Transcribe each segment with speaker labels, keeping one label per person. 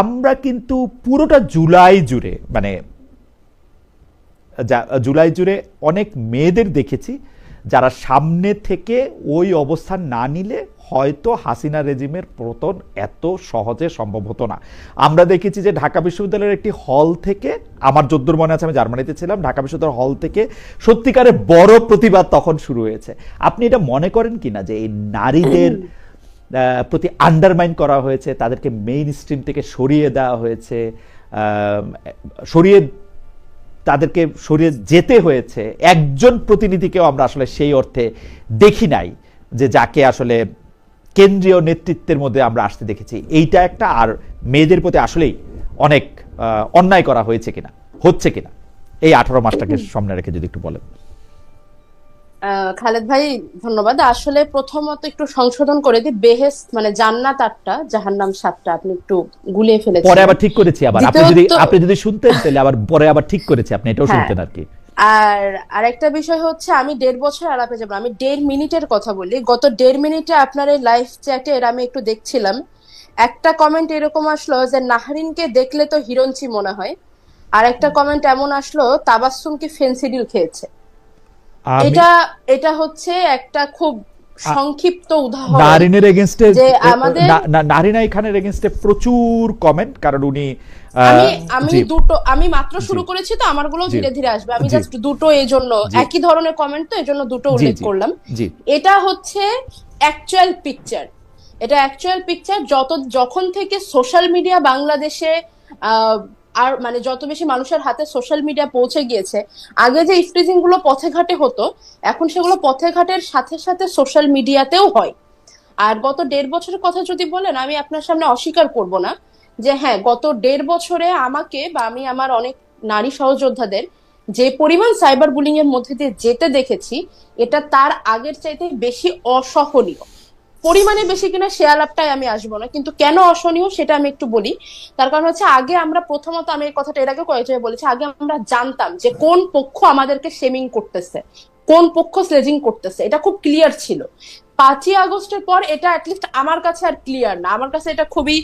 Speaker 1: আমরা কিন্তু পুরোটা জুলাই জুড়ে মানে জুলাই জুড়ে অনেক মেয়েদের দেখেছি যারা সামনে থেকে ওই অবস্থান না নিলে হয়তো হাসিনা রেজিমের পতন এত সহজে সম্ভব হতো না। আমরা দেখেছি যে ঢাকা বিশ্ববিদ্যালয়ের একটি হল থেকে, আমার যদ্দূর মনে আছে আমি জার্মানিতে ছিলাম, ঢাকা বিশ্ববিদ্যালয়ের হল থেকে সত্যিকারের বড় প্রতিবাদ তখন শুরু হয়েছে। আপনি এটা মনে করেন কিনা যে এই নারীদের প্রতি আন্ডারমাইন করা হয়েছে, তাদেরকে মেইন স্ট্রিম থেকে সরিয়ে দেওয়া হয়েছে, সরিয়ে তাদেরকে সরিয়ে যেতে হয়েছে, একজন প্রতিনিধিকেও আমরা আসলে সেই অর্থে দেখি নাই যে যাকে আসলে কেন্দ্রীয় নেতৃত্বের মধ্যে আমরা আসতে দেখেছি। এইটা একটা, আর মেয়েদের প্রতি আসলেই অনেক অন্যায় করা হয়েছে কিনা, হচ্ছে কিনা, এই 18 মাসটাকে সামনে রেখে যদি একটু বলেন।
Speaker 2: খালেদ ভাই ধন্যবাদ। আসলে প্রথমত একটু সংশোধন করে দিই, বেহেশত মানে জান্নাত 8টা, জাহান্নাম 7টা, আপনি একটু গুলিয়ে ফেলেছেন।
Speaker 1: পরে আবার ঠিক করেছি, আবার আপনি যদি শুনতেন তাহলে আবার পরে আবার ঠিক করেছি, আপনি এটাও শুনতেন আর কি।
Speaker 2: আর আরেকটা বিষয় হচ্ছে, আমি 1.5 বছর আলাপে যাবো, আমি 1.5 মিনিটের কথা বলি। গত 1.5 মিনিটে আপনার এই লাইভ চ্যাটের আমি একটু দেখছিলাম, একটা কমেন্ট এরকম আসলো যে নাহরিনকে দেখলে তো হিরোইন মনে হয়, আর একটা কমেন্ট এমন আসলো তাবাসসুম কি ফেন্সিডিল খেয়েছে। এটা এটা হচ্ছে একটা খুব সংক্ষিপ্ত উদাহরণ
Speaker 1: নারিনের এগেইনস্টে,
Speaker 2: যে আমাদের
Speaker 1: নারিনা খানের এগেইনস্টে প্রচুর কমেন্ট, কারণ উনি
Speaker 2: আমি মাত্র শুরু করেছি তো, আমারগুলো ধীরে ধীরে আসবে। আমি জাস্ট দুটো, এই জন্য একই ধরনের কমেন্ট তো এই জন্য দুটো উল্লেখ করলাম। এটা হচ্ছে অ্যাকচুয়াল পিকচার, এটা অ্যাকচুয়াল পিকচার। যখন থেকে সোশ্যাল মিডিয়া বাংলাদেশে আর মানে যত বেশি মানুষের হাতে সোশ্যাল মিডিয়া পৌঁছে গিয়েছে, আগে যে ইফটিজিং গুলো পথে ঘাটে হতো, এখন সেগুলো পথে ঘাটের সাথে সাথে সোশ্যাল মিডিয়াতেও হয়। আর গত 1.5 বছরের কথা যদি বলেন, আমি আপনার সামনে অস্বীকার করব না যে হ্যাঁ, গত 1.5 বছরে আমাকে বা আমি আমার অনেক নারী সহযোদ্ধাদের যে পরিমাণ সাইবার বুলিং এর মধ্যে দিয়ে যেতে দেখেছি, এটা তার আগের চাইতে বেশি অসহনীয়। পরিমাণে বেশি কিনা সে আলাপটাই আমি আসবো না, কিন্তু কেন অসহনীয় সেটা আমি একটু বলি। তার কারণ হচ্ছে, আগে আমরা প্রথমত, আমি এই কথাটা এর আগে কয়েক জায়গায় বলেছি, আগে আমরা জানতাম যে কোন পক্ষ আমাদেরকে শেমিং করতেছে, কোন পক্ষ স্লেজিং করতেছে, এটা খুব ক্লিয়ার ছিল। 5ই আগস্টের পর এটা অ্যাটলিস্ট আমার কাছে আর ক্লিয়ার না। আমার কাছে এটা খুবই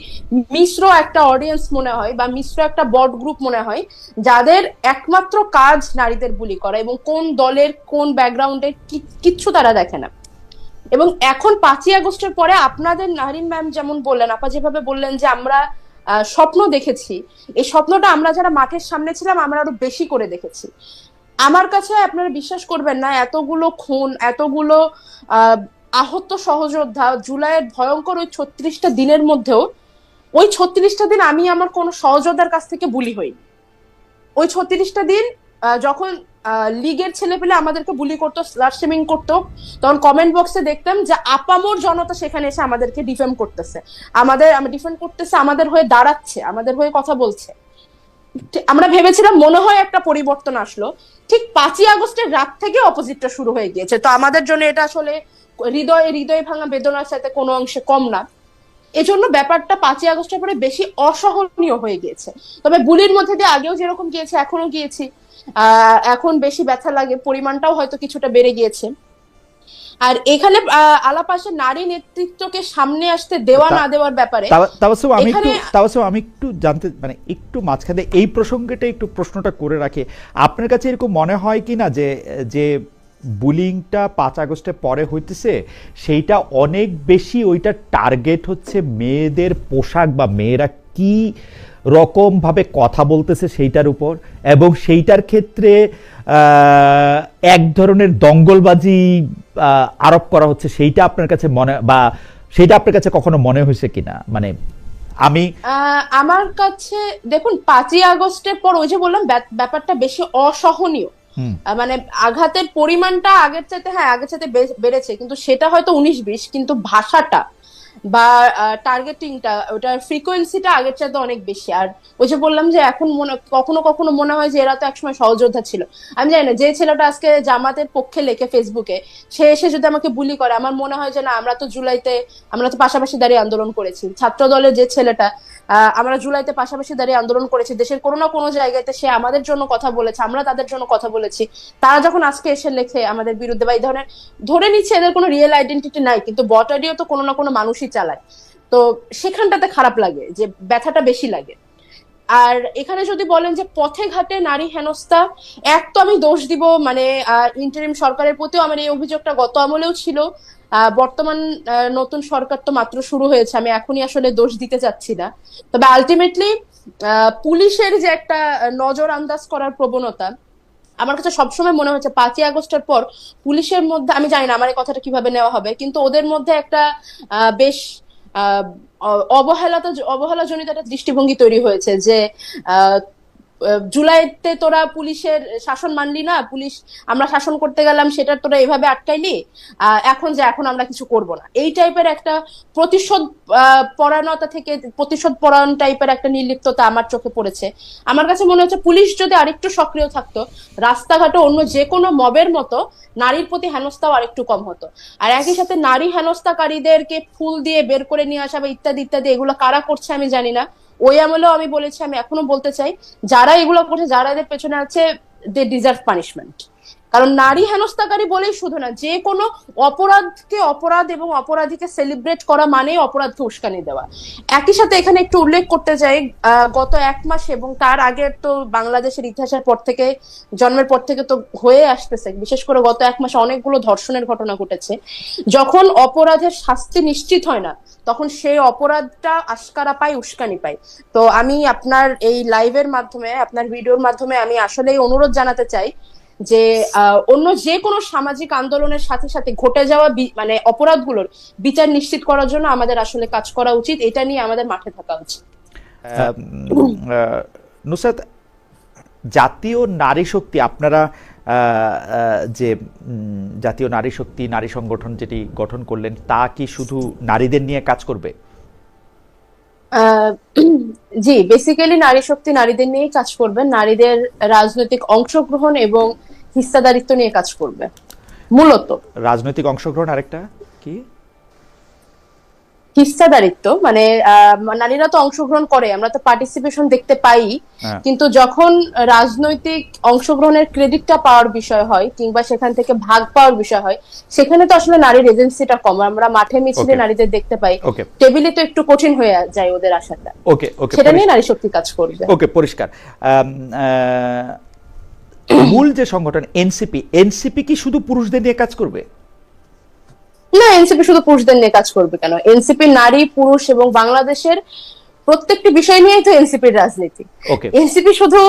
Speaker 2: মিশ্র একটা অডিয়েন্স মনে হয়, বা মিশ্র একটা বট গ্রুপ মনে হয়, যাদের একমাত্র কাজ নারীদের বুলি করা, এবং কোন দলের কোন ব্যাকগ্রাউন্ডের কিচ্ছু তারা দেখে না। এবং এখন 5ই আগস্টের পরে আপনাদের নাহরিন ম্যাম যেমন বললেন, আপা যেভাবে বললেন যে আমরা স্বপ্ন দেখেছি, এই স্বপ্নটা আমরা যারা মাঠের সামনে ছিলাম আমরা আরো বেশি করে দেখেছি। আমার কাছে আপনারা বিশ্বাস করবেন না, এতগুলো খুন, এতগুলো আহত সহযোদ্ধা, জুলাইয়ের ভয়ঙ্কর ওই 36টা দিনের মধ্যেও, ওই 36টা দিন আমি আমার কোন সহযোদ্ধার কাছ থেকে বুলি হই। ওই 36টা দিন যখন লীগের ছেলে পেলে আমাদেরকে বুলি করতো, স্লাট শেমিং করতো, তখন কমেন্ট বক্সে দেখতাম যে আপামোর জনতা সেখানে এসে আমাদেরকে ডিফেম করতেছে, ডিফেন্ড করতেছে, আমাদের হয়ে দাঁড়াচ্ছে, আমাদের হয়ে কথা বলছে। আমরা ভেবেছিলাম মনে হয় একটা পরিবর্তন আসলো। ঠিক 5ই আগস্টের রাত থেকে অপোজিটটা শুরু হয়ে গিয়েছে। তো আমাদের জন্য এটা আসলে হৃদয়ে ভাঙা বেদনার সাথে কোনো অংশে কম না। এজন্য ব্যাপারটা 5ই আগস্টের পরে বেশি অসহনীয় হয়ে গিয়েছে। তবে বুলির মধ্যে দিয়ে আগেও যেরকম গিয়েছে এখনো গিয়েছি, এখন বেশি ব্যথা লাগে, পরিমাণটাও হয়তো কিছুটা বেড়ে গিয়েছে। আর এখানে আলাপ আসে নারী নেতৃত্বকে সামনে আসতে দেওয়া না দেওয়ার ব্যাপারে।
Speaker 1: আমি একটু জানতে, মানে একটু মাঝখানে এই প্রসঙ্গটা একটু প্রশ্নটা করে রাখি, আপনার কাছে এরকম মনে হয় কিনা যে যে বুলিংটা 5 আগস্টের পরে হইতেছে, সেইটা অনেক বেশি, ওইটা টার্গেট হচ্ছে মেয়েদের পোশাক বা মেয়েরা কি রকম ভাবে কথা বলতেছে সেইটার উপর, এবং সেইটার ক্ষেত্রে এক ধরনের দঙ্গলবাজি আরোপ করা হচ্ছে, সেইটা আপনার কাছে মনে, বা সেইটা আপনার কাছে কখনো মনে হয়েছে কিনা? মানে
Speaker 2: আমার কাছে দেখুন, 5ই আগস্টের পর ওই যে বললাম ব্যাপারটা বেশি অসহনীয়, মানে আঘাতের পরিমাণটা আগের চাইতে, হ্যাঁ আগের চাইতে বেড়েছে, কিন্তু সেটা হয়তো 19-20, কিন্তু ভাষাটা বা টার্গেটিংটা, ওটার ফ্রিকোয়েন্সিটা আগের চাইতে অনেক বেশি। আর ওই যে বললাম যে এখন কখনো কখনো মনে হয় যে এরা তো একসময় সহযোদ্ধা ছিল। আমি জানি না, যে ছেলেটা আজকে জামাতের পক্ষে লেখে ফেসবুকে, সে এসে যদি আমাকে বুলি করে, আমার মনে হয় যে না, আমরা তো জুলাইতে আমরা তো পাশাপাশি দাঁড়িয়ে আন্দোলন করেছি। ছাত্র দলের যে ছেলেটা, আমরা জুলাইতে পাশাপাশি দাঁড়িয়ে আন্দোলন করেছি, দেশের কোনো না কোনো জায়গাতে সে আমাদের জন্য কথা বলেছে, আমরা তাদের জন্য কথা বলেছি। তারা যখন আজকে এসে লেখে আমাদের বিরুদ্ধে বা এই ধরনের, ধরে নিচ্ছে এদের কোনো রিয়েল আইডেন্টিটি নাই, কিন্তু বট আইডিও তো কোনো না কোনো মানুষই চালায়। তো সেখানটাতে খারাপ লাগে, যে ব্যথাটা বেশি লাগে। আর এখানে যদি বলেন যে পথে ঘাটে নারী হেনস্থা, এক তো আমি দোষ দিব মানে ইন্টারিম সরকারের প্রতিও আমার এই অভিযোগটা গত আমলেও ছিল, বর্তমান নতুন সরকার তো মাত্র শুরু হয়েছে, আমি এখনই আসলে দোষ দিতে চাচ্ছি না। তবে আলটিমেটলি পুলিশের যে একটা নজর আন্দাজ করার প্রবণতা, আমার কাছে সবসময় মনে হচ্ছে 5ই আগস্টের পর পুলিশের মধ্যে, আমি জানি না আমার এই কথাটা কিভাবে নেওয়া হবে, কিন্তু ওদের মধ্যে একটা বেশ অবহেলাজনিত একটা দৃষ্টিভঙ্গি তৈরি হয়েছে যে জুলাইতে তোরা পুলিশের শাসন মানলি না, পুলিশ আমরা শাসন করতে গেলাম সেটা তোরা এভাবে আটকাইলি, এখন আমরা কিছু করব না, এই টাইপের একটা প্রতিশোধ পরায়ণতা থেকে প্রতিশোধ পরায়ণ টাইপের একটা নির্লিপ্ততা আমার চোখে পড়েছে। আমার কাছে মনে হচ্ছে পুলিশ যদি আরেকটু সক্রিয় থাকতো, রাস্তাঘাটে অন্য যে কোনো মবের মতো নারীর প্রতি হেনস্থাও আরেকটু কম হতো। আর একই সাথে নারী হেনস্থাকারীদেরকে ফুল দিয়ে বের করে নিয়ে আসা বা ইত্যাদি ইত্যাদি, এগুলো কারা করছে আমি জানি না, ওই আমলেও আমি বলেছি, আমি এখনো বলতে চাই, যারা এগুলো করছে, যারা এদের পেছনে আছে, দে ডিজার্ভ পানিশমেন্ট। কারণ নারী হেনস্থাকারী বলেই শুধু না, যে কোনো অপরাধকে অপরাধ এবং অপরাধীকে সেলিব্রেট করা মানেই অপরাধকে উস্কানি দেওয়া। একই সাথে এখানে একটু উল্লেখ করতে চাই, গত 1 মাস এবং তার আগে তো বাংলাদেশের ইতিহাসের পর থেকে, জন্মের পর থেকে তো হয়ে আসতেছে, বিশেষ করে গত 1 মাসে অনেকগুলো ধর্ষণের ঘটনা ঘটেছে। যখন অপরাধের শাস্তি নিশ্চিত হয় না, তখন সেই অপরাধটা আশকারা পায়, উস্কানি পায়। তো আমি আপনার এই লাইভের মাধ্যমে, আপনার ভিডিওর মাধ্যমে আমি আসলেই অনুরোধ জানাতে চাই যে অন্য যে কোনো সামাজিক আন্দোলনের সাথে সাথে ঘটে যাওয়া মানে অপরাধগুলোর বিচার নিশ্চিত করার জন্য আমাদের আসলে কাজ করা উচিত, এটা নিয়ে আমাদের মাঠে থাকা উচিত।
Speaker 1: নুসরাত, জাতীয় নারী শক্তি, আপনারা যে জাতীয় নারী শক্তি নারী সংগঠন যেটি গঠন করলেন, তা কি শুধু নারীদের নিয়ে কাজ করবে?
Speaker 2: জি, বেসিক্যালি নারী শক্তি নারীদের নিয়েই কাজ করবে, নারীদের রাজনৈতিক অংশগ্রহণ এবং হিস্সাদারিত্ব নিয়ে কাজ করবে মূলত।
Speaker 1: রাজনৈতিক অংশগ্রহণ আরেকটা কি?
Speaker 2: হিস্সাদারিত্ব মানে নারীরা তো অংশগ্রহণ করে, আমরা তো পার্টিসিপেশন দেখতে পাই, কিন্তু যখন রাজনৈতিক অংশগ্রহণের ক্রেডিটটা পাওয়ার বিষয় হয় কিংবা সেখান থেকে ভাগ পাওয়ার বিষয় হয়, সেখানে তো আসলে নারীর এজেন্সিটা কম। আমরা মাঠে মিছিলে নারীদের দেখতে পাই, টেবিলে তো একটু কঠিন হয়ে যায় ওদের আসাটা। সেটা নিয়ে নারী শক্তি কাজ করবে।
Speaker 1: ওকে, পরিষ্কার। মূল যে সংগঠন এনসিপি কি শুধু পুরুষদের নিয়ে কাজ করবে?
Speaker 2: না, এনসিপি শুধু পুরুষদের নিয়ে কাজ করবে কেন? এনসিপি নারী, পুরুষ এবং বাংলাদেশের প্রত্যেকটি বিষয় নিয়েই তো এনসিপির রাজনীতি। এনসিপি শুধু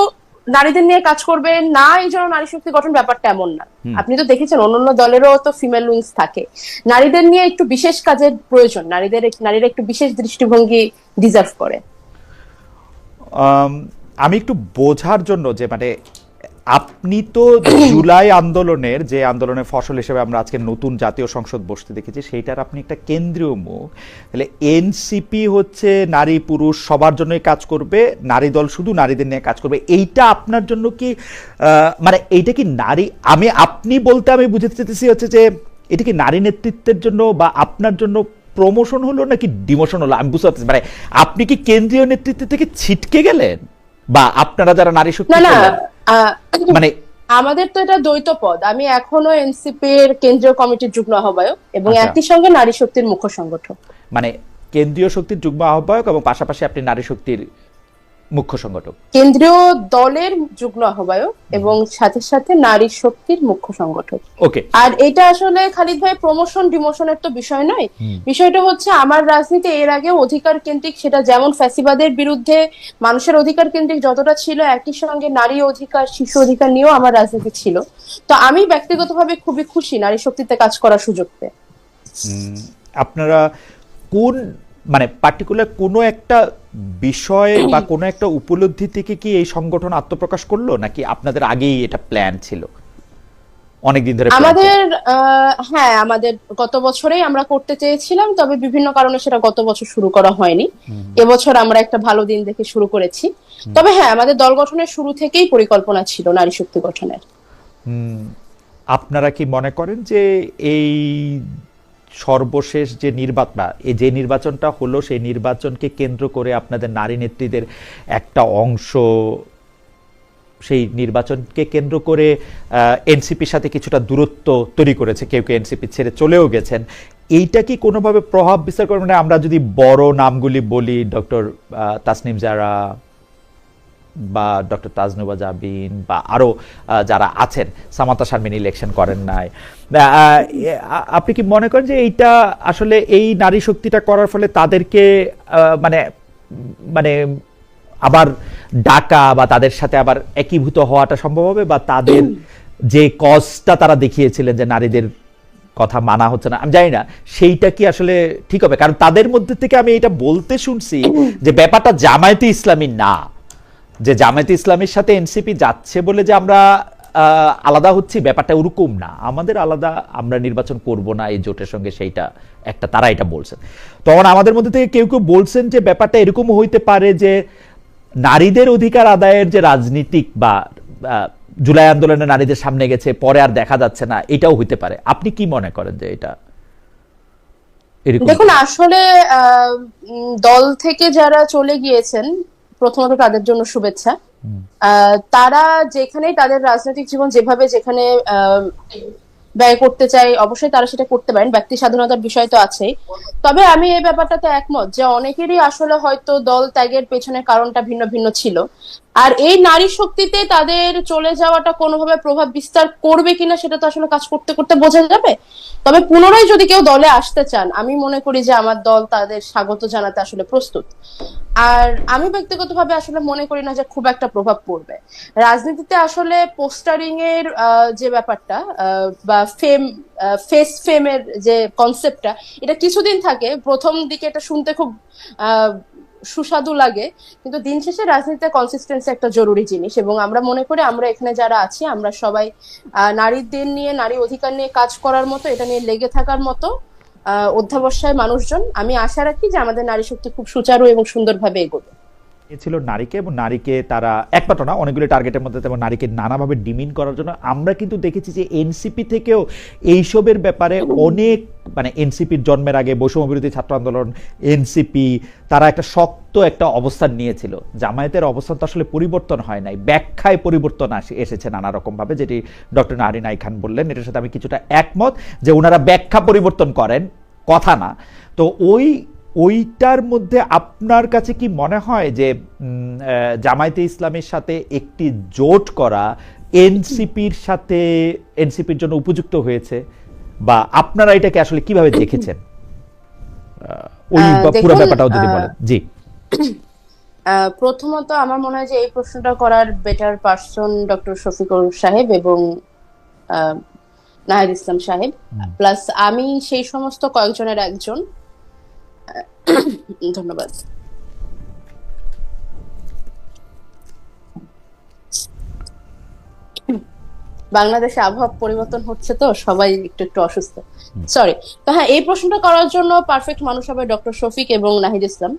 Speaker 2: নারীদের নিয়ে কাজ করবে না এই জন্য নারী শক্তি গঠন, ব্যাপারটা এমন না। আপনি তো দেখেছেন অন্যান্য দলেরও তো ফিমেল উইংস থাকে। নারীদের নিয়ে একটু বিশেষ কাজের প্রয়োজন, নারীরা একটু বিশেষ দৃষ্টিভঙ্গি ডিজার্ভ করে।
Speaker 1: আমি একটু বোঝার জন্য, যে মানে আপনি তো জুলাই আন্দোলনের, যে আন্দোলনের ফসল হিসেবে আমরা আজকে নতুন জাতীয় সংসদ বসতে দেখেছি, সেইটার আপনি একটা কেন্দ্রীয় মুখ। তাহলে এনসিপি হচ্ছে নারী পুরুষ সবার জন্যই কাজ করবে, নারী দল শুধু নারীদের নিয়ে কাজ করবে, এইটা আপনার জন্য কি মানে এইটা কি নারী, আপনি বলতে আমি বুঝতে চাইতেছি হচ্ছে যে এটা কি নারী নেতৃত্বের জন্য বা আপনার জন্য প্রমোশন হলো নাকি ডিমোশন হলো? আমি বুঝতে পারছি, মানে আপনি কি কেন্দ্রীয় নেতৃত্ব থেকে ছিটকে গেলেন, বা আপনারা যারা নারী শক্তি,
Speaker 2: মানে আমাদের তো এটা দ্বৈত পদ। আমি এখনো এনসিপির কেন্দ্রীয় কমিটির যুগ্ম আহ্বায়ক এবং একই সঙ্গে নারী শক্তির মুখ্য সংগঠক।
Speaker 1: মানে কেন্দ্রীয় শক্তির যুগ্ম আহ্বায়ক এবং পাশাপাশি আপনি নারী শক্তির মুখ্য সংগঠক,
Speaker 2: কেন্দ্রীয় দলের যুগ্ম আহ্বায়ক এবং সাথে সাথে নারী শক্তির মুখ্য সংগঠক।
Speaker 1: ওকে।
Speaker 2: আর এটা আসলে খালিদ ভাই প্রমোশন ডিমোশনের তো বিষয় নয়, বিষয়টা হচ্ছে আমার রাজনীতি এর আগে অধিকার কেন্দ্রিক, সেটা যেমন ফ্যাসিবাদের বিরুদ্ধে মানুষের অধিকার কেন্দ্রিক যতটা ছিল, একই সঙ্গে নারী অধিকার, শিশু অধিকার নিয়েও আমার রাজনীতি ছিল। তো আমি ব্যক্তিগতভাবে খুবই খুশি নারী শক্তিতে কাজ করার সুযোগ পেয়ে।
Speaker 1: আপনারা কোন মানে পার্টিকুলার কোনো একটা বিষয় বা কোনো একটা উপলব্ধি থেকে কি এই সংগঠন আত্মপ্রকাশ করলো, নাকি আপনাদের আগেই এটা প্ল্যান ছিল অনেকদিন ধরে?
Speaker 2: আমাদের গত বছরেই আমরা করতে চেয়েছিলাম, তবে বিভিন্ন কারণে সেটা গত বছর শুরু করা হয়নি। এবছর আমরা একটা ভালো দিন দেখে শুরু করেছি। তবে আমাদের দল গঠনের শুরু থেকেই পরিকল্পনা ছিল নারী শক্তি গঠনের।
Speaker 1: আপনারা কি মনে করেন যে এই সর্বশেষ যে নির্বাচনটা হলো, সেই নির্বাচনকে কেন্দ্র করে আপনাদের নারী নেত্রীদের একটা অংশ সেই নির্বাচনকে কেন্দ্র করে এনসিপির সাথে কিছুটা দূরত্ব তৈরি করেছে, কেউ কেউ এনসিপি ছেড়ে চলেও গেছেন, এইটা কি কোনোভাবে প্রভাব বিস্তার করবে? মানে আমরা যদি বড় নামগুলি বলি, ডক্টর তাসনিম জারা বা ডক্টর তাজনুবা জাবিন বা আরো যারা আছেন, সামান্তা শারমিন ইলেকশন করেন নাই, আপনি কি মনে করেন যে এইটা আসলে এই নারী শক্তিটা করার ফলে তাদেরকে মানে মানে আবার ডাকা বা তাদের সাথে আবার একীভূত হওয়াটা সম্ভব হবে, বা তাদের যে কজটা তারা দেখিয়েছিলেন যে নারীদের কথা মানা হচ্ছে না, আমি জানি না সেইটা কি আসলে ঠিক হবে? কারণ তাদের মধ্যে থেকে আমি এটা বলতে শুনছি যে ব্যাপারটা জামায়াতে ইসলামী না, যে জামায়াতে ইসলামীর সাথে এনসিপি যাচ্ছে বলে যে আমরা আলাদা হচ্ছি, ব্যাপারটা ওরকম না, আমাদের আলাদা, আমরা নির্বাচন করব না এই জোটের সঙ্গে, সেইটা একটা, তারা এটা বলছেন। তখন আমাদের মধ্যে থেকে কেউ কেউ বলছেন যে ব্যাপারটা এরকম হইতে পারে যে নারীদের অধিকার আদায়ের যে রাজনীতিক বা জুলাই আন্দোলনে নারীদের সামনে গেছে, পরে আর দেখা যাচ্ছে না, এটাও হইতে পারে। আপনি কি মনে করেন যে এটা এরকম?
Speaker 2: দেখুন, আসলে দল থেকে যারা চলে গিয়েছেন, প্রথমত তাদের জন্য শুভেচ্ছা। তারা যেখানেই তাদের রাজনৈতিক জীবন যেভাবে যেখানে ব্যয় করতে চাই, অবশ্যই তারা সেটা করতে পারেন, ব্যক্তি স্বাধীনতার বিষয় তো আছেই। তবে আমি এই ব্যাপারটাতে একমত যে অনেকেরই আসলে হয়তো দল ত্যাগের পেছনে কারণটা ভিন্ন ভিন্ন ছিল, আর এই নারী শক্তিতে তাদের চলে যাওয়াটা কোনোভাবে প্রভাব বিস্তার করবে কিনা সেটা তো আসলে কাজ করতে করতে বোঝা যাবে। তবে পুনরায় যদি কেউ দলে আসতে চান, আমি মনে করি যে আমার দল তাদের স্বাগত জানাতে আসলে প্রস্তুত। আর আমি ব্যক্তিগতভাবে আসলে মনে করি না যে খুব একটা প্রভাব পড়বে। রাজনীতিতে আসলে পোস্টারিং এর যে ব্যাপারটা বা ফেস ফেমের যে কনসেপ্টটা, এটা কিছুদিন থাকে, প্রথম দিকে এটা শুনতে খুব সুস্বাদু লাগে, কিন্তু দিন শেষে রাজনীতিতে কনসিস্টেন্সি একটা জরুরি জিনিস। এবং আমরা মনে করি আমরা এখানে যারা আছি, আমরা সবাই নারীদের নিয়ে, নারী অধিকার নিয়ে কাজ করার মতো, এটা নিয়ে লেগে থাকার মতো অধ্যাবসায় মানুষজন। আমি আশা রাখি যে আমাদের নারী শক্তি খুব সুচারু এবং সুন্দরভাবে এগোবে।
Speaker 1: ছিল নারীকে, এবং নারীকে তারা একমাত্র না, অনেকগুলো টার্গেটের মধ্যে তেমন নারীকে নানাভাবে ডিমিন করার জন্য আমরা কিন্তু দেখেছি যে এনসিপি থেকেও এইসবের ব্যাপারে অনেক, মানে এনসিপির জন্মের আগে বৈষম্য বিরোধী ছাত্র আন্দোলন, এনসিপি, তারা একটা শক্ত একটা অবস্থান নিয়েছিল। জামায়াতের অবস্থান তো আসলে পরিবর্তন হয় নাই, ব্যাখ্যায় পরিবর্তন এসেছে নানা রকম ভাবে, যেটি ডক্টর নাহরিন আই খান বললেন, এটার সাথে আমি কিছুটা একমত যে ওনারা ব্যাখ্যা পরিবর্তন করেন, কথা না। তো ওইটার মধ্যে আপনার কাছে কি মনে হয় যে জামায়াতে ইসলামের সাথে একটি জোট করা এনসিপির সাথে, এনসিপির জন্য উপযুক্ত হয়েছে, বা আপনারা এটাকে আসলে কিভাবে দেখেছেন, ওই পুরো ব্যাপারটাও যদি বলেন। জি,
Speaker 2: প্রথমত আমার মনে হয় যে এই প্রশ্নটা করার বেটার পারসন ডক্টর শফিকুল সাহেব এবং নাহিদ ইসলাম সাহেব, প্লাস আমি সেই সমস্ত কয়েকজনের একজন। ধন্যবাদ। বাংলাদেশে আবহাওয়া পরিবর্তন হচ্ছে তো সবাই একটু একটু অসুস্থ, সরি। তো হ্যাঁ, এই প্রশ্নটা করার জন্য পারফেক্ট মানুষ হবে ডক্টর শফিক এবং নাহিদ ইসলাম।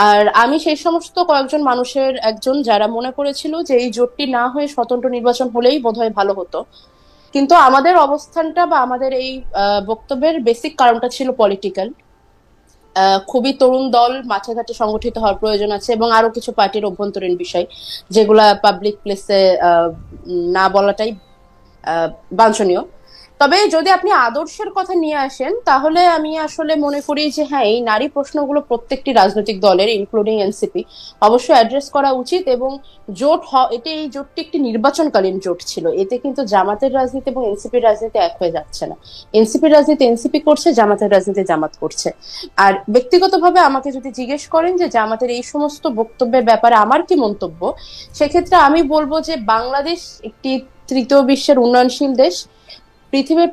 Speaker 2: আর আমি সেই সমস্ত কয়েকজন মানুষের একজন যারা মনে করেছিল যে এই জোটটি না হয়ে স্বতন্ত্র নির্বাচন হলেই বোধহয় ভালো হতো। কিন্তু আমাদের অবস্থানটা বা আমাদের এই বক্তব্যের বেসিক কারণটা ছিল পলিটিক্যাল। খুবই তরুণ দল, মাঠে ঘাটে সংগঠিত হওয়ার প্রয়োজন আছে, এবং আরো কিছু পার্টির অভ্যন্তরীণ বিষয় যেগুলা পাবলিক প্লেসে না বলাটাই বাঞ্ছনীয়। তবে যদি আপনি আদর্শের কথা নিয়ে আসেন, তাহলে আমি আসলে মনে করি যে হ্যাঁ, এই নারী প্রশ্নগুলো প্রত্যেকটি রাজনৈতিক দলের, ইনক্লুডিং এনসিপি, অবশ্যই অ্যাড্রেস করা উচিত। এবং এই জোটটি একটি নির্বাচনকালীন জোট ছিল, এতে কিন্তু জামাতের রাজনীতি এবং এনসিপির রাজনীতি এক হয়ে যাচ্ছে না। এনসিপির রাজনীতি এনসিপি করছে, জামাতের রাজনীতি জামাত করছে। আর ব্যক্তিগতভাবে আমাকে যদি জিজ্ঞেস করেন যে জামাতের এই সমস্ত বক্তব্যের ব্যাপারে আমার কি মন্তব্য, সেক্ষেত্রে আমি বলবো যে বাংলাদেশ একটি তৃতীয় বিশ্বের উন্নয়নশীল দেশ। পৃথিবীর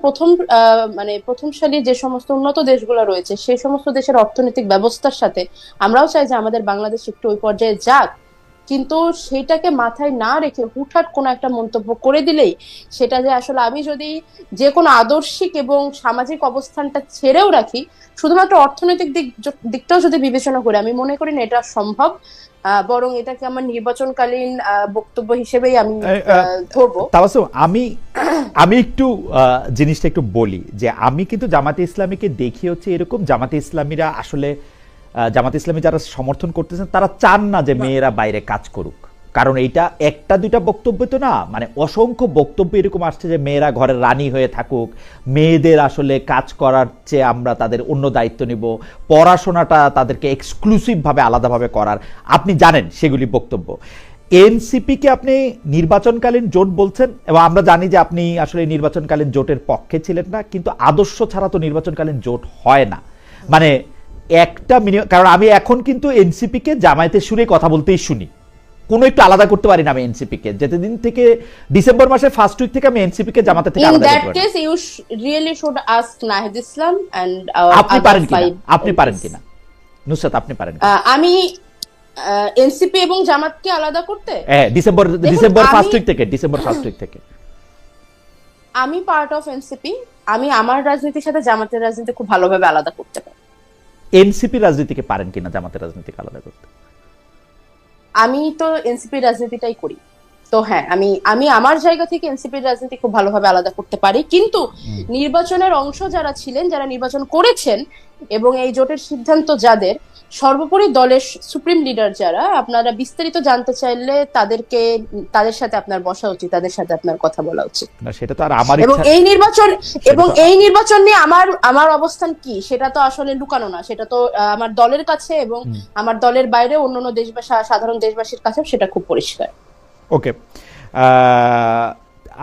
Speaker 2: প্রথম সারির যে সমস্ত উন্নত দেশগুলো রয়েছে, সেই সমস্ত দেশের অর্থনৈতিক ব্যবস্থার সাথে আমরাও চাই যে আমাদের বাংলাদেশ একটু ওই পর্যায়ে যাক। কিন্তু সেটাকে মাথায় না রেখে হুটহাট কোনো একটা মন্তব্য করে দিলেই সেটা যে আসলে, আমি যদি যে কোনো আদর্শিক এবং সামাজিক অবস্থানটা ছেড়েও রাখি, শুধুমাত্র অর্থনৈতিক দিকটাও যদি বিবেচনা করি, আমি মনে করি না এটা সম্ভব। বরং এটাকে আমার নির্বাচনকালীন বক্তব্য হিসেবেই আমি ধরবো।
Speaker 1: তাবাসসুম, আমি একটু জিনিসটা একটু বলি যে আমি কিন্তু জামাতে ইসলামীকে দেখি হচ্ছে এরকম, জামাতে ইসলামীরা আসলে, জামাতে ইসলামী যারা সমর্থন করতেছেন তারা চান না যে মেয়েরা বাইরে কাজ করুক, কারণ এইটা একটা দুইটা বক্তব্য তো না, মানে অসংখ্য বক্তব্য এরকম আসছে যে মেয়েরা ঘরের রানী হয়ে থাকুক, মেয়েদের আসলে কাজ করার চেয়ে আমরা তাদের অন্য দায়িত্ব নিব, পড়াশোনাটা তাদেরকে এক্সক্লুসিভভাবে আলাদাভাবে করার, আপনি জানেন সেগুলি বক্তব্য। এনসিপিকে আপনি নির্বাচনকালীন জোট বলছেন, এবং আমরা জানি যে আপনি আসলে নির্বাচনকালীন জোটের পক্ষে ছিলেন না, কিন্তু আদর্শ ছাড়া তো নির্বাচনকালীন জোট হয় না। মানে একটা কারণ আমি এখন কিন্তু এনসিপিকে জামায়াতের সুরে কথা বলতেই শুনি, কোনো একটু আলাদা করতে পারি না আমি এনসিপিকে। যেদিন থেকে ডিসেম্বর মাসের ফার্স্ট উইক থেকে আমি এনসিপিকে জামাতের থেকে আলাদা করতে পারি।
Speaker 2: In that case you really should ask Nahid Islam and
Speaker 1: আপনি পারেন কিনা, আপনি পারেন কিনা নুসরাত, আপনি পারেন কিনা?
Speaker 2: আমি এনসিপি এবং জামাতকে আলাদা করতে?
Speaker 1: হ্যাঁ, ডিসেম্বর ফার্স্ট উইক থেকে, ডিসেম্বর ফার্স্ট উইক থেকে।
Speaker 2: আমি পার্ট অফ এনসিপি, আমি আমার রাজনীতির সাথে জামাতের রাজনীতি খুব ভালোভাবে আলাদা করতে পারি।
Speaker 1: এনসিপি রাজনীতিকে পারেন কিনা জামাতের রাজনীতিকে আলাদা করতে?
Speaker 2: আমি তো এনসিপি রাজনীতিটাই করি, তো হ্যাঁ আমি আমার জায়গা থেকে এনসিপির রাজনীতি খুব ভালোভাবে আলাদা করতে পারি। কিন্তু নির্বাচনের অংশ যারা ছিলেন, যারা নির্বাচন করেছেন এবং এই জোটের সিদ্ধান্ত যাদের, সর্বোপরি দলের সুপ্রিম লিডার যারা, আপনারা বিস্তারিত জানতে চাইলে তাদের সাথে আপনার বসা উচিত, তাদের সাথে আপনার কথা বলা উচিত।
Speaker 1: না, সেটা তো আর আমার
Speaker 2: এবং এই নির্বাচন নিয়ে আমার অবস্থান কি সেটা তো আসলে লুকানো না, সেটা তো আমার দলের কাছে এবং আমার দলের বাইরে অন্যান্য দেশবাসী, সাধারণ দেশবাসীর কাছেও সেটা খুব পরিষ্কার।
Speaker 1: ওকে,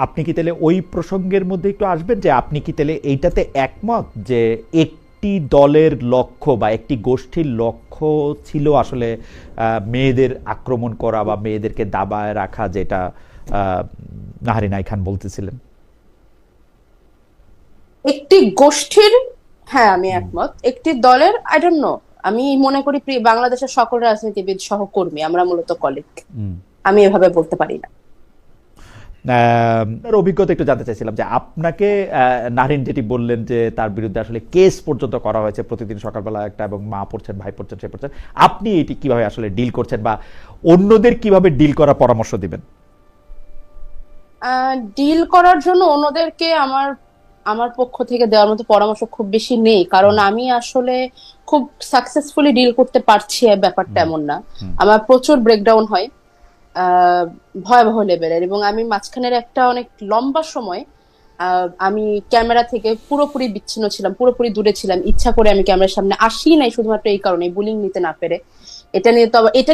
Speaker 1: আপনি কি তাহলে ওই প্রসঙ্গের মধ্যে একটু আসবেন যে আপনি কি তাহলে এইটাতে একমত যে একটি দলের লক্ষ্য বা একটি গোষ্ঠীর লক্ষ্য ছিল আসলে মেয়েদের আক্রমণ করা বা মেয়েদেরকে দাবায় রাখা, যেটা নাহারিন খান বলতেছিলেন?
Speaker 2: একটি গোষ্ঠীর, হ্যাঁ আমি একমত। একটি দলের, আই ডোন্ট নো, আমি মনে করি বাংলাদেশের সকল রাজনীতিবিদ সহকর্মী, আমরা মূলত কলিগ, আমি এভাবে বলতে পারি না।
Speaker 1: অভিজ্ঞতা একটু জানতে চাইছিলাম যে আপনাকে নাহরিন যেটি বললেন যে তার বিরুদ্ধে আসলে কেস পর্যন্ত করা হয়েছে, প্রতিদিন সকালবেলা একটা, এবং মা পড়ছেন, ভাই পড়ছেন, সে পড়ছেন, আপনি এটি কিভাবে আসলে ডিল করছেন বা অন্যদের কিভাবে ডিল করার পরামর্শ দিবেন?
Speaker 2: ডিল করার জন্য অন্যদেরকে আমার পক্ষ থেকে দেওয়ার মতো পরামর্শ খুব বেশি নেই, কারণ আমি আসলে খুব সাকসেসফুলি ডিল করতে পারছি, ব্যাপারটা এমন না। আমার প্রচুর ব্রেকডাউন হয় ভয়াবহ লেভেলের, এবং আমি মাঝখানের একটা অনেক লম্বা সময় আমি ক্যামেরা থেকে পুরোপুরি বিচ্ছিন্ন ছিলাম, পুরোপুরি দূরে ছিলাম। ইচ্ছা করে আমি ক্যামেরার সামনে আসি নাই শুধুমাত্র এই কারণে, বুলিং নিতে না পেরে। এটা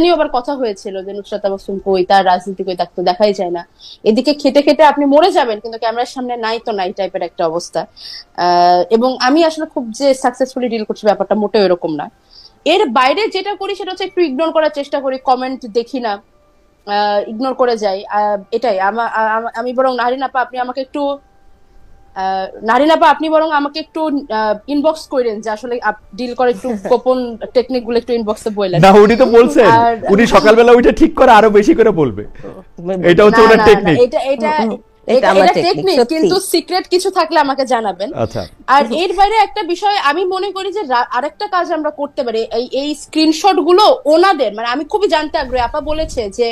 Speaker 2: নিয়ে আবার কথা হয়েছিল যে নুসরাত মাসুম কই, তার রাজনীতি কই, তাকে তো দেখাই যায় না। এদিকে খেটে খেটে আপনি মরে যাবেন কিন্তু ক্যামেরার সামনে নাই তো নাই টাইপের একটা অবস্থা। এবং আমি আসলে খুব যে সাকসেসফুলি ডিল করছি ব্যাপারটা মোটেও এরকম না। এর বাইরে যেটা করি সেটা হচ্ছে একটু ইগনোর করার চেষ্টা করি, কমেন্ট দেখি না, ইগনোর করে যাই, এটাই। আমি বরং নাহরিন আপা আপনি বরং আমাকে একটু ইনবক্স করেন যে আসলে ডিল করে একটু গোপন টেকনিক গুলো একটু ইনবক্সে বললেন।
Speaker 1: না, উনি তো বলছেন উনি সকালবেলা উঠে ঠিক করে আরো বেশি করে বলবে, এটা হচ্ছে ওনার টেকনিক।
Speaker 2: এটা টেকনিক, কিন্তু সিক্রেট কিছু থাকলে আমাকে জানাবেন। আর এর বাইরে একটা বিষয় আমি মনে করি যে আরেকটা কাজ আমরা করতে পারি, এই স্ক্রিনশট গুলো ওনাদের, মানে আমি খুবই জানতে আগ্রহী। আপা বলেছে যে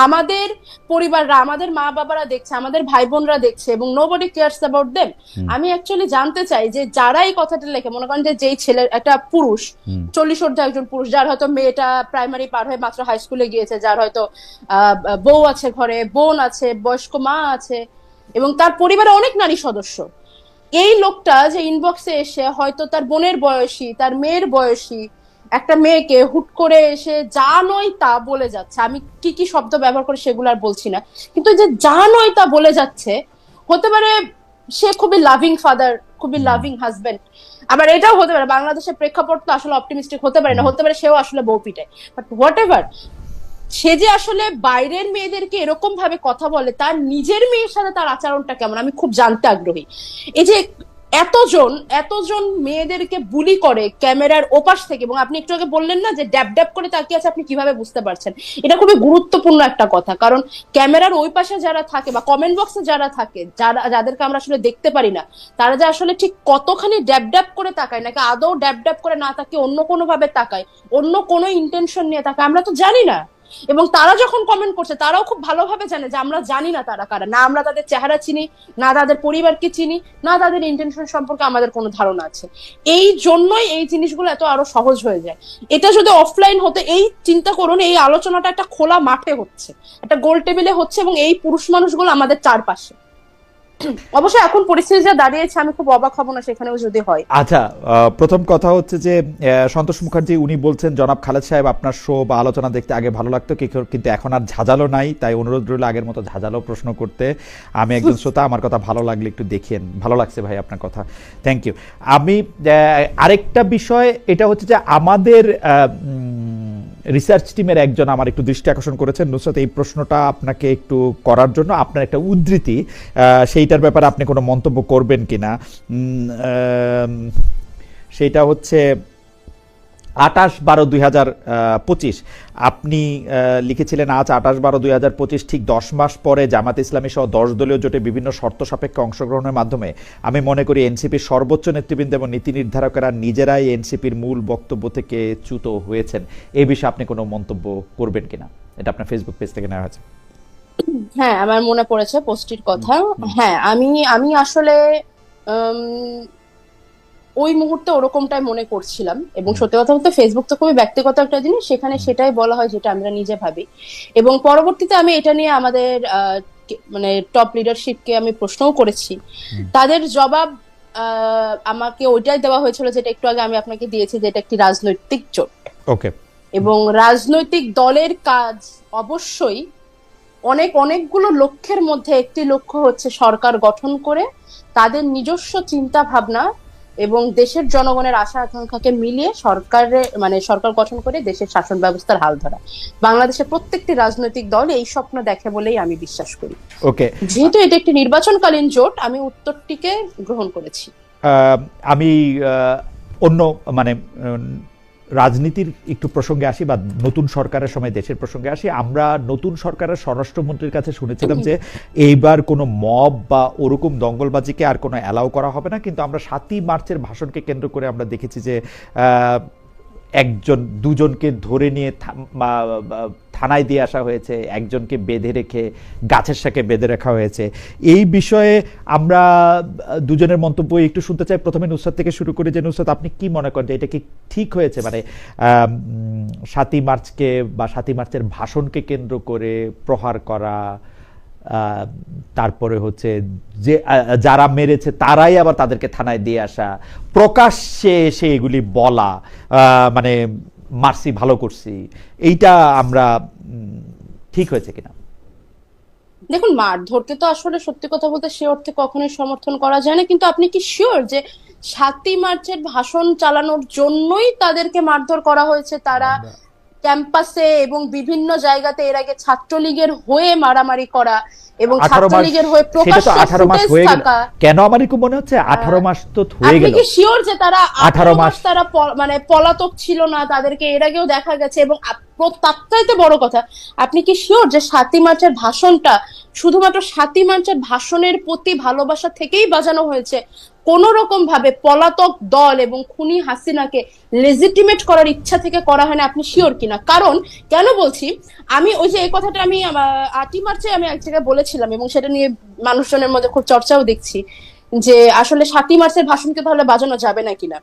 Speaker 2: আমাদের পরিবাররা, আমাদের মা বাবারা দেখছে, আমাদের ভাই বোনরা দেখছে এবং নোবডি কেয়ারস অ্যাবাউট দেম। আমি অ্যাকচুয়ালি জানতে চাই যে যারা এই কথাটা লেখে, মনে করেন যে যেই ছেলে, একটা পুরুষ, 40 ঊর্ধ্ব একজন পুরুষ, যার হয়তো মেয়েটা প্রাইমারি পার হয়ে মাত্র হাই স্কুলে গিয়েছে, যার হয়তো বউ আছে ঘরে, বোন আছে, বয়স্ক মা আছে, এবং তার পরিবারে অনেক নারী সদস্য। এই লোকটা যে ইনবক্সে এসে হয়তো তার বোনের বয়সী, তার মেয়ের বয়সী একটা মেয়েকে হুট করে এসে যা নয় তা বলে যাচ্ছে, আমি কি কি শব্দ ব্যবহার করে সেগুলো আর বলছি না, কিন্তু যে যা নয় তা বলে যাচ্ছে, হতে পারে সে খুবই লাভিং ফাদার, খুবই লাভিং হাজবেন্ড। আবার এটাও হতে পারে, বাংলাদেশের প্রেক্ষাপট তো আসলে অপটিমিস্টিক হতে পারে না, হতে পারে সেও আসলে বউ পিটায়, বাট হোয়াট এভার, সে যে আসলে বাইরের মেয়েদেরকে এরকম ভাবে কথা বলে, তার নিজের মেয়ের সাথে তার আচরণটা কেমন, আমি খুব জানতে আগ্রহী। এই যে এতজন মেয়েদেরকে বুলি করে ক্যামেরার ওপাশ থেকে, এবং আপনি একটু আগে বললেন না যে ড্যাব ড্যাব করে তাকিয়ে আছে, আপনি কিভাবে বুঝতে পারছেন? এটা খুবই গুরুত্বপূর্ণ একটা কথা, কারণ ক্যামেরার ওই পাশে যারা থাকে বা কমেন্ট বক্সে যারা থাকে, যাদেরকে আমরা আসলে দেখতে পারি না, তারা যে আসলে ঠিক কতখানি ড্যাব ড্যাব করে তাকায়, নাকি আদৌ ড্যাব ড্যাব করে না তাকিয়ে অন্য কোনো ভাবে তাকায়, অন্য কোনো ইন্টেনশন নিয়ে তাকায়, আমরা তো জানি না। এবং তারা যখন কমেন্ট করছে তারাও খুব ভালোভাবে জানে যে আমরা জানি না তারা কারা, না আমরা তাদের চেহারা চিনি, না তাদের পরিবারকে চিনি, না তাদের ইন্টেনশন সম্পর্কে আমাদের কোনো ধারণা আছে। এই জন্যই এই জিনিসগুলো এত আরো সহজ হয়ে যায়। এটা যদি অফলাইন হতো, এই চিন্তা করুন, এই আলোচনাটা একটা খোলা মাঠে হচ্ছে, একটা গোল টেবিলে হচ্ছে, এবং এই পুরুষ মানুষগুলো আমাদের চারপাশে। অবশ্যই এখন পরিস্থিতি যা দাঁড়িয়েছে আমি খুব অবাক হব না সেখানেও যদি হয়।
Speaker 1: আচ্ছা, প্রথম কথা হচ্ছে যে সন্তোষ মুখার্জি উনি বলছেন, জনাব খালেদ সাহেব আপনার শো বা আলোচনা দেখতে আগে ভালো লাগতো, কিন্তু এখন আর ঝাঁঝালো নাই, তাই অনুরোধ রইল আগের মতো ঝাঁঝালো প্রশ্ন করতে। আমি একজন শ্রোতা, আমার কথা ভালো লাগলে একটু দেখিয়েন। ভালো লাগছে ভাই আপনার কথা, থ্যাংক ইউ। আমি আরেকটা বিষয়, এটা হচ্ছে যে আমাদের রিসার্চ টিমের একজন আমার একটু দৃষ্টি আকর্ষণ করেছেন। নুসরাত, এই প্রশ্নটা আপনাকে একটু করার জন্য, আপনার একটা উদ্ধৃতি, সেইটার ব্যাপারে আপনি কোনো মন্তব্য করবেন কিনা। সেইটা হচ্ছে 28/12/2025 আপনি লিখেছিলেন, আজ 28/12/2025 ঠিক 10 মাস পরে জামাত ইসলামী সহ 10 দলীয় জোটে বিভিন্ন শর্ত সাপেক্ষে অংশগ্রহণের মাধ্যমে আমি মনে করি এনসিপির সর্বোচ্চ নেতৃবৃন্দ এবং নীতি নির্ধারকেরা নিজেরাই এনসিপির মূল বক্তব্য থেকে চ্যুত হয়েছেন। এই বিষয়ে আপনি কোনো মন্তব্য করবেন কিনা? এটা আপনার ফেসবুক পেজ থেকে নেওয়া হয়েছে।
Speaker 2: হ্যাঁ, আমার মনে পড়েছে পোস্টটির কথা। হ্যাঁ, আমি আসলে ওই মুহূর্তে ওরকমটাই মনে করছিলাম, এবং সত্যি কথা বলতে ফেসবুক তো খুবই ব্যক্তিগত একটা জিনিস, সেখানে সেটাই বলা হয় যেটা আমরা নিজে ভাবি। এবং পরবর্তীতে আমি এটা নিয়ে আমাদের মানে টপ লিডারশিপকে আমি প্রশ্নও করেছি, তাদের জবাব আমাকে ওইটাই দেওয়া হয়েছিল যেটা একটু আগে আমি আপনাকে দিয়েছি, যে এটা একটি রাজনৈতিক জোট।
Speaker 1: ওকে।
Speaker 2: এবং রাজনৈতিক দলের কাজ অবশ্যই অনেকগুলো লক্ষ্যের মধ্যে একটি লক্ষ্য হচ্ছে সরকার গঠন করে তাদের নিজস্ব চিন্তা ভাবনা এবং দেশের জনগণের আশা আকাঙ্ক্ষাকে মিলিয়ে সরকার গঠন করে দেশের শাসন ব্যবস্থার হাল ধরা। বাংলাদেশের প্রত্যেকটি রাজনৈতিক দল এই স্বপ্ন দেখে বলেই আমি বিশ্বাস করি।
Speaker 1: ওকে,
Speaker 2: যেহেতু এটা একটি নির্বাচনকালীন জোট, আমি উত্তরটিকে গ্রহণ করেছি।
Speaker 1: আমি অন্য মানে রাজনীতির একটু প্রসঙ্গে আসি, বা নতুন সরকারের সময় দেশের প্রসঙ্গে আসি। আমরা নতুন সরকারের স্বরাষ্ট্রমন্ত্রীর কাছে শুনেছিলাম যে এইবার কোনো মব বা ওরকম দঙ্গলবাজিকে আর কোনো অ্যালাউ করা হবে না, কিন্তু আমরা 7ই মার্চের ভাষণকে কেন্দ্র করে আমরা দেখেছি যে দুজনকে ধরে নিয়ে থানায় দিয়ে আসা হয়েছে, একজনকে বেঁধে রেখে গাছের সাথে বেঁধে রাখা হয়েছে। এই বিষয়ে আমরা দুজনের মন্তব্য একটু শুনতে চাই। প্রথমে নুসরাত থেকে শুরু করি, যে নুসরাত, আপনি কি মনে করেন যে এটা কি ঠিক হয়েছে? মানে 7ই মার্চকে বা 7ই মার্চের ভাষণকে কেন্দ্র করে প্রহার করা, তারপরে হচ্ছে যে যারা মেরেছে তারাই আবার তাদেরকে থানায় দিয়ে আসা, প্রকাশ্যে এসে এগুলি বলা, মানে মারছি, ভালো করছি, এইটা আমরা ঠিক হয়েছে কিনা?
Speaker 2: দেখুন, মারধরকে তো আসলে সত্যি কথা বলতে সে অর্থে কখনোই সমর্থন করা যায় না, কিন্তু আপনি কি শিওর যে 7ই মার্চের ভাষণ চালানোর জন্যই তাদেরকে মারধর করা হয়েছে? তারা ক্যাম্পাসে এবং বিভিন্ন জায়গাতে এর আগে ছাত্রলীগের হয়ে মারামারি করা এবং ছাত্রলীগের হয়ে প্রকাশ্যে ফুটেজ থাকা,
Speaker 1: কেন আমার কি মনে হচ্ছে 18 মাস তো হয়ে গেল।
Speaker 2: আপনি কি শিওর যে তারা 18 মাস তারা মানে পলাতক ছিল না? তাদেরকে এর আগেও দেখা গেছে। এবং তার চাইতে বড় কথা, আপনি কি শিওর যে 7ই মার্চের ভাষণটা শুধুমাত্র 7ই মার্চের ভাষণের প্রতি ভালোবাসা থেকেই বাজানো হয়েছে? কোন রকম ভাবে পলাতক দল এবং খুনি হাসিনাকে লেজিটিমেট করার ইচ্ছা থেকে করা হয় না? আপনি শিওর কিনা? কারণ কেন বলছি, আমি ওই যে এই কথাটা আমি 8ই মার্চে আমি এক জায়গায় বলেছিলাম, এবং সেটা নিয়ে মানুষজনের মধ্যে খুব চর্চাও দেখছি, যে আসলে 7ই মার্চের ভাষণকে তাহলে বাজানো যাবে না কিনা।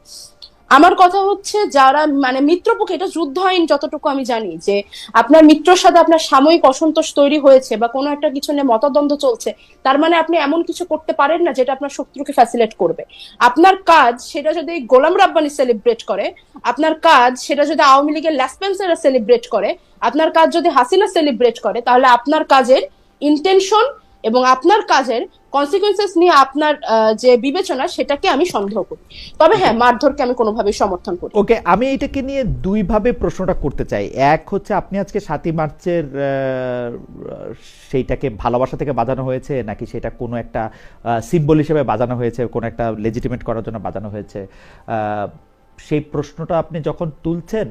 Speaker 2: আমার কথা হচ্ছে, যারা মানে মিত্রপক্ষ, এটা যুদ্ধ আইন যতটুকু আমি জানি, যে আপনার মিত্রর সাথে আপনার সাময়িক অসন্তোষ তৈরি হয়েছে বা কোনো একটা কিছু নিয়ে মতদ্বন্দ্ব চলছে, তার মানে আপনি এমন কিছু করতে পারেন না যেটা আপনার শত্রুকে ফ্যাসিলিটেট করবে। আপনার কাজ সেটা যদি গোলাম রাব্বানি সেলিব্রেট করে, আপনার কাজ সেটা যদি আওয়ামী লীগের ল্যাসপেন্সাররা সেলিব্রেট করে, আপনার কাজ যদি হাসিনা সেলিব্রেট করে, তাহলে আপনার কাজের ইন্টেনশন এবং আপনার কাজের কনসিকুয়েন্সেস নিয়ে আপনার যে বিবেচনা, সেটাকে আমি সন্দেহ করি। তবে হ্যাঁ, মারধরকে আমি কোনোভাবেই সমর্থন করি।
Speaker 1: ওকে, আমি এটাকে নিয়ে দুইভাবে প্রশ্নটা করতে চাই। এক হচ্ছে, আপনি আজকে 7ই মার্চের সেইটাকে ভালোবাসা থেকে বাজানো হয়েছে, নাকি সেটা কোনো একটা সিম্বল হিসেবে বাজানো হয়েছে, কোনো একটা লেজিটিমেট করার জন্য বাজানো হয়েছে? সেই প্রশ্নটা আপনি যখন তুলছেন,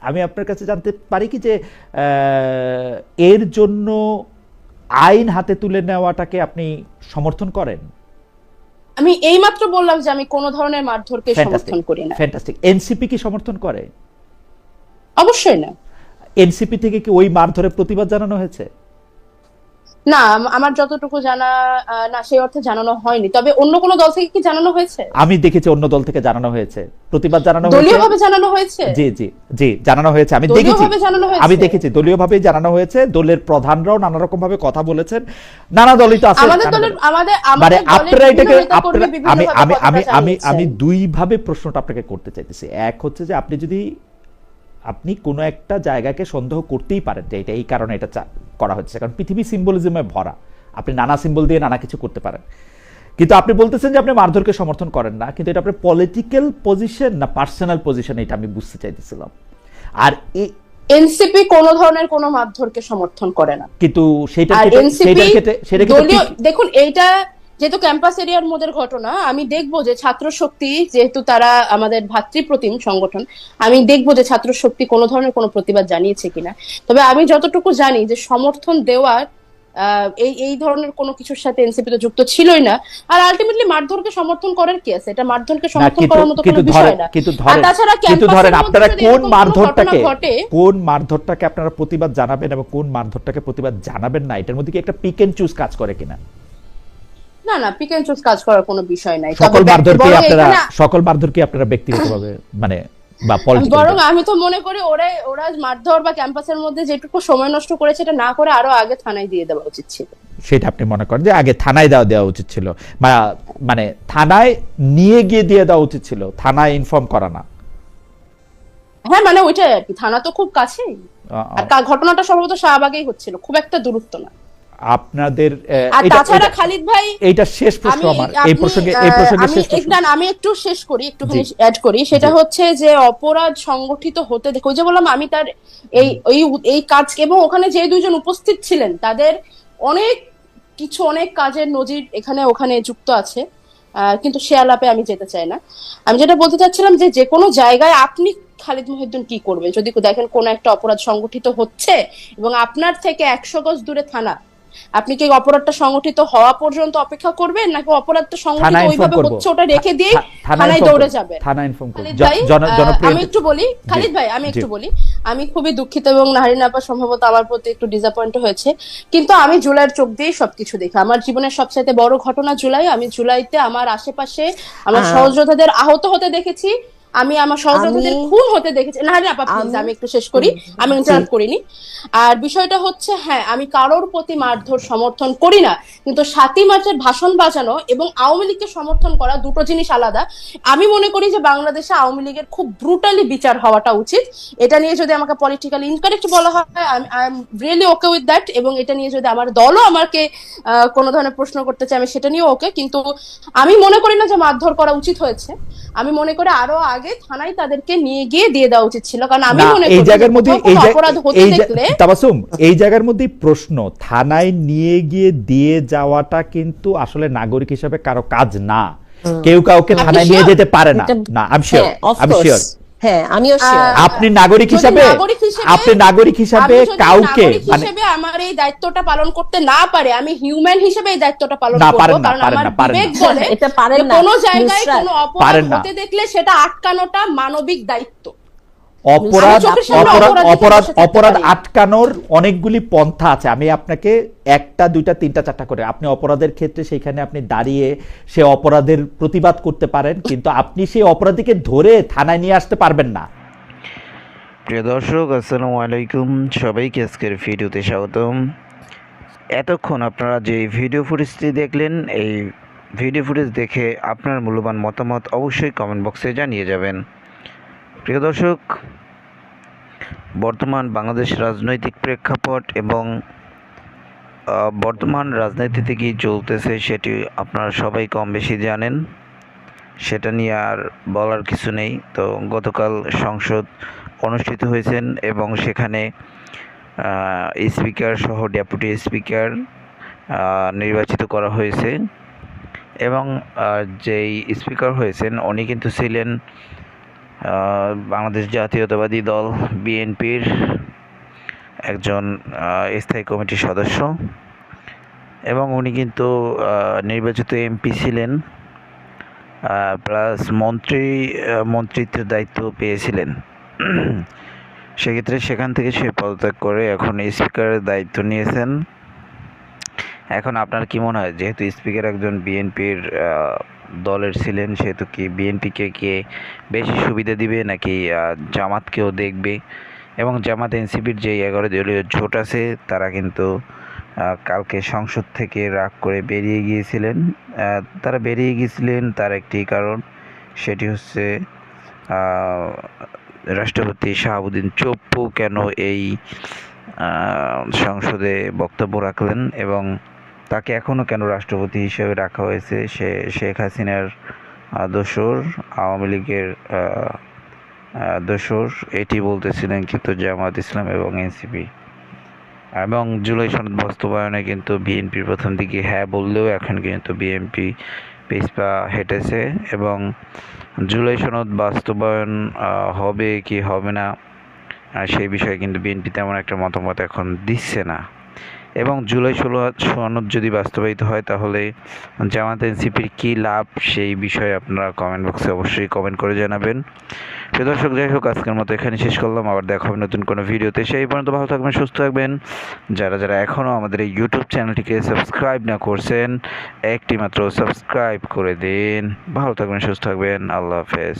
Speaker 1: আমি আপনার কাছে জানতে পারি কি যে এর জন্য আইন হাতে তুলে নেওয়াটাকে আপনি সমর্থন করেন?
Speaker 2: আমি এইমাত্র বললাম যে আমি কোনো ধরনের মারধরকে সমর্থন করি না।
Speaker 1: ফ্যান্টাস্টিক। এনসিপি কি সমর্থন করে?
Speaker 2: অবশ্যই না।
Speaker 1: এনসিপি থেকে কি ওই মারধরে প্রতিবাদ জানানো হয়েছে?
Speaker 2: না, আমার যতটুকু জানা, না সেই অর্থে জানানো হয়নি। তবে অন্য কোনো দল থেকে কি জানানো হয়েছে?
Speaker 1: আমি দেখেছি অন্য দল থেকে জানানো হয়েছে, প্রতিবাদ জানানো হয়েছে,
Speaker 2: দলীয়ভাবে জানানো হয়েছে।
Speaker 1: জি জি জি, জানানো হয়েছে। আমি দেখেছি, আমি দেখেছি দলীয়ভাবে জানানো হয়েছে। দলের প্রধানরাও নানা রকম ভাবে কথা বলেছেন, নানা দলই তো আছে।
Speaker 2: আমাদের দলের
Speaker 1: মানে আপনারা এটাকে আমি
Speaker 2: আমি
Speaker 1: দুই ভাবে প্রশ্নটা আপনাকে করতে চাইতেছি। এক হচ্ছে যে আপনি কোনো একটা জায়গাকে সন্দেহ করতেই পারেন যে এটা এই কারণে এটা করা হচ্ছে, কারণ পৃথিবী সিম্বলিজমে ভরা, আপনি নানা সিম্বল দিয়ে নানা কিছু করতে পারেন। কিন্তু আপনি বলতেছেন যে আপনি মারধরকে সমর্থন করেন না, কিন্তু এটা আপনার পলিটিক্যাল পজিশন না পার্সোনাল পজিশন, এটা আমি বুঝতে চাইতেছিলাম। আর
Speaker 2: এনসিপি কোন ধরনের কোন মারধরকে সমর্থন করে না,
Speaker 1: কিন্তু সেটা
Speaker 2: দেখুন, এইটা যেহেতু ক্যাম্পাস এরিয়ার মধ্যে ঘটনা, আমি দেখবো যে ছাত্র শক্তি, যেহেতু তারা আমাদের ভাতৃপ্রতিম সংগঠন, আমি দেখবো যে ছাত্র শক্তি কোনো ধরনের কোনো প্রতিবাদ জানিয়েছে কিনা। তবে আমি যতটুকু জানি যে সমর্থন দেওয়ার এই ধরনের কোনো কিছুর সাথে এনসিপি তো যুক্ত ছিলই না। আর আলটিমেটলি মারধরকে সমর্থন করার কি আছে? এটা মারধরকে সমর্থন করার মতো কোনো বিষয় না। আর তাছাড়া
Speaker 1: ধরেন আপনারা কোন মারধরটাকে আপনারা প্রতিবাদ জানাবেন এবং কোন মারধরটাকে প্রতিবাদ জানাবেন না, এটার মধ্যে কি একটা পিক এন্ড চুজ কাজ করে কিনা?
Speaker 2: না না, পিক এন্ড চুজ কাজ করার কোনো বিষয় নাই।
Speaker 1: সকল মারধরকে আপনারা ব্যক্তিগতভাবে মানে
Speaker 2: বরং আমি তো মনে করি ওরা মারধর বা ক্যাম্পাসের মধ্যে যেটুকু সময় নষ্ট করেছে এটা না করে আরো আগে থানায় দিয়ে দেওয়া উচিত ছিল।
Speaker 1: সেটা আপনি মনে করেন যে আগে থানায় দেওয়া উচিত ছিল, মানে থানায় নিয়ে গিয়ে দিয়ে দেওয়া উচিত ছিল, থানায় ইনফর্ম করা না?
Speaker 2: হ্যাঁ, মানে ওইটাই আর কি, থানা তো খুব কাছেই, আর ঘটনাটা সম্ভবত শাহবাগেই হচ্ছিল, খুব একটা দূরত্ব না
Speaker 1: আপনাদের।
Speaker 2: তাছাড়া খালিদ ভাই,
Speaker 1: এইটা শেষ প্রশ্ন আমার এই প্রসঙ্গে
Speaker 2: আমি একটু শেষ করি, একটুখানি অ্যাড করি। সেটা হচ্ছে যে অপরাধ সংগঠিত হতে দেখো, ওই যে বললাম আমি তার এই কাজ, এবং ওখানে যে দুইজন উপস্থিত ছিলেন তাদের অনেক কাজের নজির এখানে ওখানে যুক্ত আছে, কিন্তু সে আলাপে আমি যেতে চাই না। আমি যেটা বলতে চাচ্ছিলাম যে কোনো জায়গায় আপনি খালিদ মহিউদ্দিন কি করবেন যদি দেখেন কোন একটা অপরাধ সংগঠিত হচ্ছে এবং আপনার থেকে 100 গজ দূরে থানা, আপনি কি অপরাধটা সংগঠিত হওয়া পর্যন্ত অপেক্ষা করবেন, নাকি অপরাধটা সংগঠিত ওইভাবে হচ্ছে ওটা রেখে দিয়ে থানায় দৌড়ে যাবেন? আমি একটু বলি খালিদ ভাই, আমি একটু বলি, আমি খুবই দুঃখিত এবং নাহরিন আপা সম্ভবত আমার প্রতি একটু ডিসঅ্যাপয়েন্ট হয়েছে, কিন্তু আমি জুলাইয়ের চোখ দিয়েই সবকিছু দেখি। আমার জীবনের সবচাইতে বড় ঘটনা জুলাই। আমি জুলাইতে আমার আশেপাশে আমার সহযোদ্ধাদের আহত হতে দেখেছি, আমি আমার সহযোদ্ধাদের খুন হতে দেখেছি। নাহরিন আপা প্লিজ, আমি একটু শেষ করি, আমি ইন্টারাপ্ট করিনি। আর বিষয়টা হচ্ছে, হ্যাঁ, আমি কারোর প্রতি মারধর সমর্থন করি না, কিন্তু 7ই মার্চের ভাষণ বাজানো এবং আওয়ামী লীগকে সমর্থন করা দুটো জিনিস আলাদা। আমি মনে করি যে বাংলাদেশে আওয়ামী লীগের খুব ব্রুটালি বিচার হওয়াটা উচিত। এটা নিয়ে যদি আমাকে পলিটিক্যালি ইনকারেক্ট বলা হয়, I am really okay with that, এবং এটা নিয়ে যদি আমার দলও আমাকে কোনো ধরনের প্রশ্ন করতে চায় আমি সেটা নিয়েও ওকে। কিন্তু আমি মনে করি না যে মারধর করা উচিত হয়েছে। আমি মনে করি আরো আগে থানায় তাদেরকে নিয়ে গিয়ে দিয়ে দেওয়া উচিত ছিল, কারণ আমি মনে করি এই জায়গার মধ্যে অপরাধ হতে দেখলে
Speaker 1: তাবাসসুম, এই জায়গার মধ্যে প্রশ্ন, থানায় নিয়ে গিয়ে দিয়ে যাওয়াটা কিন্তু আসলে নাগরিক হিসেবে কারো কাজ না। কেউ কাউকে থানায় নিয়ে যেতে পারে না। না, আমি শিওর, আমি শিওর।
Speaker 3: হ্যাঁ, আমিও শিওর।
Speaker 1: আপনি নাগরিক হিসেবে কাউকে
Speaker 2: মানে আমার এই দায়িত্বটা পালন করতে না পারে, আমি হিউম্যান হিসেবে এই দায়িত্বটা পালন করব, কারণ আমার বিবেক বলে এটা পারেন না। কোনো জায়গায় কোনো অপরাধ হতে দেখলে সেটা আটকানোটা মানবিক দায়িত্ব।
Speaker 1: অপরাধ আটকানোর অনেকগুলি পন্থা আছে। আমি আপনাকে 1টা 2টা 3টা 4টা করে, আপনি অপরাধের ক্ষেত্রে সেখানে আপনি দাঁড়িয়ে সে অপরাধের প্রতিবাদ করতে পারেন, কিন্তু আপনি সেই অপরাধীকে ধরে থানায় নিয়ে আসতে পারবেন না।
Speaker 4: প্রিয় দর্শক, আসসালামু আলাইকুম, সবাইকে আজকের ভিডিওতে স্বাগতম। এতক্ষণ আপনারা যে ভিডিও ফুটেজটি দেখলেন, এই ভিডিও ফুটেজ দেখে আপনার মূল্যবান মতামত অবশ্যই কমেন্ট বক্সে জানিয়ে যাবেন। প্রিয় দর্শক, বর্তমান বাংলাদেশ রাজনৈতিক প্রেক্ষাপট এবং বর্তমান রাজনীতিতে কি চলতেছে সেটি আপনারা সবাই কম বেশি জানেন, সেটা নিয়ে আর বলার কিছু নেই। তো গতকাল সংসদ অনুষ্ঠিত হয়েছেন এবং সেখানে স্পিকার সহ ডেপুটি স্পিকার নির্বাচিত করা হয়েছে, এবং যেই স্পিকার হয়েছেন উনি কিন্তু ছিলেন বাংলাদেশ জাতীয়তাবাদী দল বিএনপির একজন স্থায়ী কমিটির সদস্য, এবং উনি কিন্তু নির্বাচিত এমপি ছিলেন, প্লাস মন্ত্রিত্বের দায়িত্ব পেয়েছিলেন। সেক্ষেত্রে সেখান থেকে সে পদত্যাগ করে এখন স্পিকারের দায়িত্ব নিয়েছেন। এখন আপনার কি মনে হয়, যেহেতু স্পিকার একজন বিএনপির দলের ছিলেন, সেহেতু কি বিএনপিকে কে বেশি সুবিধা দিবে নাকি জামাতকেও দেখবে? এবং জামাত এনসিপির যে 11 দলীয় জোট আছে তারা কিন্তু কালকে সংসদ থেকে রাগ করে বেরিয়ে গিয়েছিলেন। তারা বেরিয়ে গিয়েছিলেন তার একটি কারণ, সেটি হচ্ছে রাষ্ট্রপতি শাহাবুদ্দিন চপ্পু কেন এই সংসদে বক্তব্য রাখলেন এবং তাকে এখনও কেন রাষ্ট্রপতি হিসেবে রাখা হয়েছে। সে শেখ হাসিনার দোসর, আওয়ামী লীগের দোসর, এটি বলতেছিলেন কিন্তু জামাত ইসলাম এবং এনসিপি। এবং জুলাই সনদ বাস্তবায়নে কিন্তু বিএনপি প্রথম দিকে হ্যাঁ বললেও এখন কিন্তু বিএনপি পিছপা হেঁটেছে এবং জুলাই সনদ বাস্তবায়ন হবে কি হবে না সেই বিষয়ে কিন্তু বিএনপি তেমন একটা মতামত এখন দিচ্ছে না। এবং জুলাই সনদ যদি বাস্তবায়িত হয় তাহলে জামাত এনসিপির কী লাভ, সেই বিষয়ে আপনারা কমেন্ট বক্সে অবশ্যই কমেন্ট করে জানাবেন। প্রিয় দর্শক, যাই হোক আজকের মতো এখানে শেষ করলাম। আবার দেখা হবে নতুন কোনো ভিডিওতে। সেই পর্যন্ত ভালো থাকবেন, সুস্থ থাকবেন। যারা যারা এখনও আমাদের এই ইউটিউব চ্যানেলটিকে সাবস্ক্রাইব না করছেন, একটি মাত্র সাবস্ক্রাইব করে দিন। ভালো থাকবেন, সুস্থ থাকবেন। আল্লাহ হাফেজ।